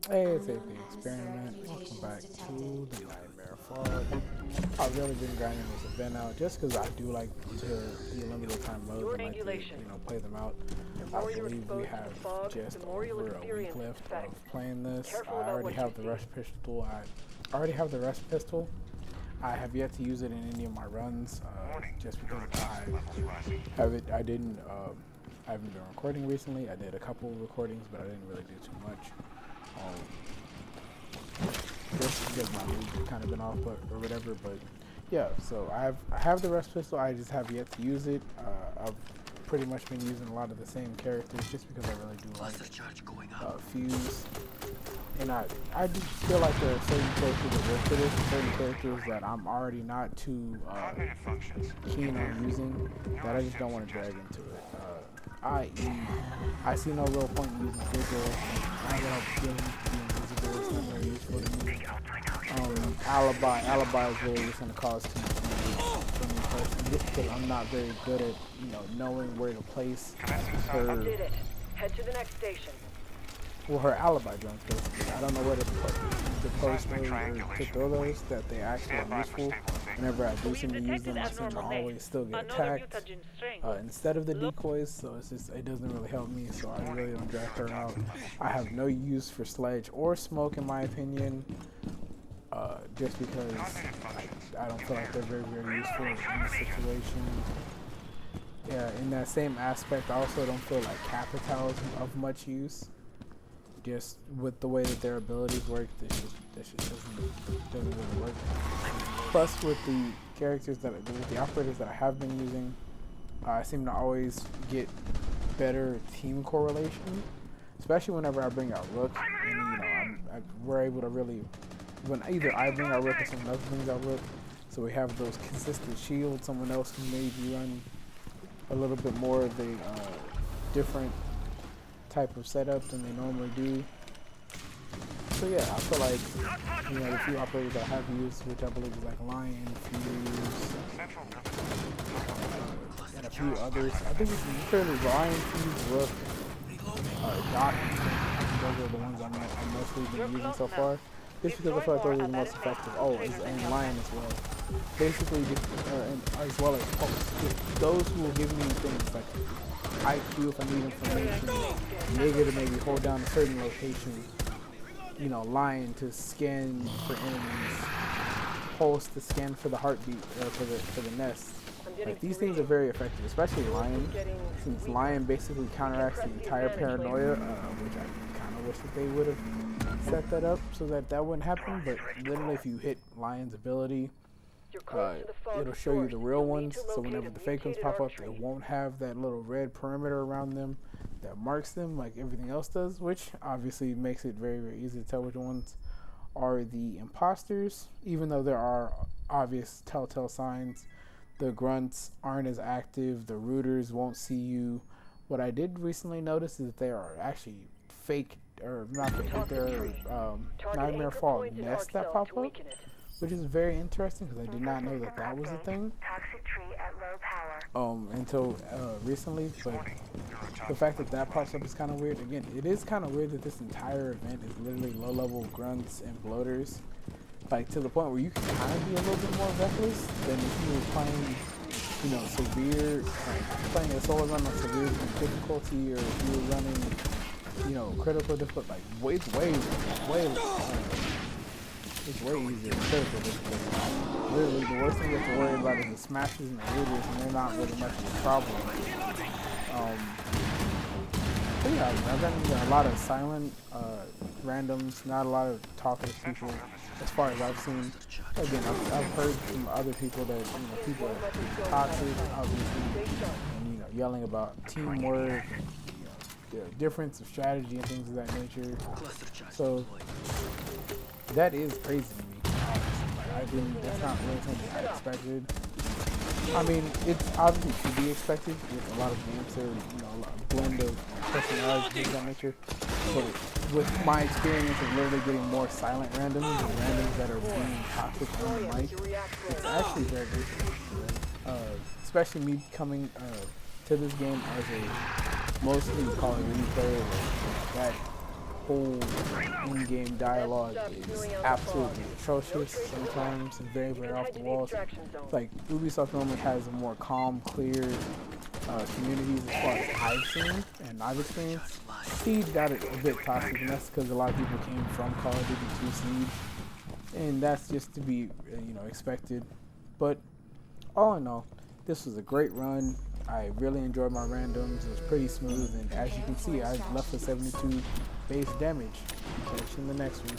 Hey, it's AP Experiment. Welcome back to the Nightmare Fog. I've really been grinding this event out just because I do like to the limited time modes and like to, play them out. The I more you're believe we exposed to have the fog, just the more you'll over a week experience its left effects. of playing Be this. I careful about already what you have the see. rush pistol. I already have the rush pistol. I have yet to use it in any of my runs, just because I have it. I haven't been recording recently. I did a couple of recordings, but I didn't really do too much. Um, just because my mood has kind of been off, but or whatever. But yeah, so I have the rest pistol. I just have yet to use it. I've pretty much been using a lot of the same characters just because I really do like Fuse. And I do feel like there are certain characters that work for this, and certain characters that I'm already not too keen on using that I just don't want to drag into it. I.e., I see no real point in using Vigil. I don't know feeling to be invisible. It's not very useful to me. Alibi is really just going to cause too much damage for me personally, just because I'm not very good at knowing where to place her. Did it. Head to the next station. Well, her alibi drones, basically. I don't know where to post those or to throw those, that they actually are useful. Whenever I do seem to use them, I seem to always still get attacked instead of the decoys, so it doesn't really help me, so I really don't drag her out. I have no use for Sledge or Smoke, in my opinion, just because I don't feel like they're very, very useful in this situation. Yeah, in that same aspect, I also don't feel like Capital is of much use. Just with the way that their abilities work, this just doesn't really work. Plus, with the with the operators that I have been using, I seem to always get better team correlation, especially whenever I bring out Rook, and we're able to really, when either I bring out Rook or someone else brings out Rook, so we have those consistent shields. Someone else can maybe run a little bit more of a different type of setup than they normally do. So yeah, I feel like the few operators that I have used, which I believe is like Lion, Fuse, and a few others. I think it's fairly Lion, Fuse, Rook, Doc. Those are the ones I'm mostly been using so far. Just because I feel like those are the most effective. Oh, and Lion as well. Basically, and as well as Pulse. Those who will give me things like IQ if I need information, Jaeger to maybe hold down a certain location, Lion to scan for enemies, Pulse to scan for the heartbeat, for the nest. Like, these things are very effective, especially Lion, since Lion basically counteracts the entire paranoia, which I kind of wish that they would have set that up so that wouldn't happen. But literally, if you hit Lion's ability, it'll show you the real ones, so whenever the fake ones pop up, it won't have that little red perimeter around them that marks them like everything else does, which obviously makes it very, very easy to tell which ones are the imposters, even though there are obvious telltale signs. The grunts aren't as active, the rooters won't see you. What I did recently notice is that they are actually fake, or not fake, they're Nightmare Fog nests that pop up, which is very interesting because I did not know that that was a thing until recently. But the fact that that pops up is kind of weird. Again, it is kind of weird that this entire event is literally low-level grunts and bloaters, like to the point where you can kind of be a little bit more reckless than if you were playing, severe, playing a solo run on severe difficulty, or if you were running, critical difficulty. Like it's way easier than critical difficulty. Literally, the worst thing you have to worry about is the smashes and the rooters, and they're not really much of a problem. But yeah, I've done a lot of silent randoms, not a lot of talkative people, as far as I've seen. Again, I've heard from other people that people are toxic, obviously, and yelling about teamwork and the difference of strategy and things of that nature. So that is crazy to me, honestly. That's not really something I expected. I mean, it's obviously to be expected with a lot of games. There, a blend of personalities, things of that nature. But with my experience of literally getting more silent randoms and randoms that are being toxic on the mic, it's actually very good. Especially me coming to this game as a mostly Call of Duty player, that whole in-game dialogue is absolutely atrocious sometimes, and very, very off the walls. Like, Ubisoft normally has a more calm, clear communities as far as I've seen and I've experienced. Siege got it a bit toxic, and that's because a lot of people came from Call of Duty to Siege, and that's just to be expected. But all in all, this was a great run. I really enjoyed my randoms. It was pretty smooth, and as you can see, I left with 72 base damage. Catch you in the next one.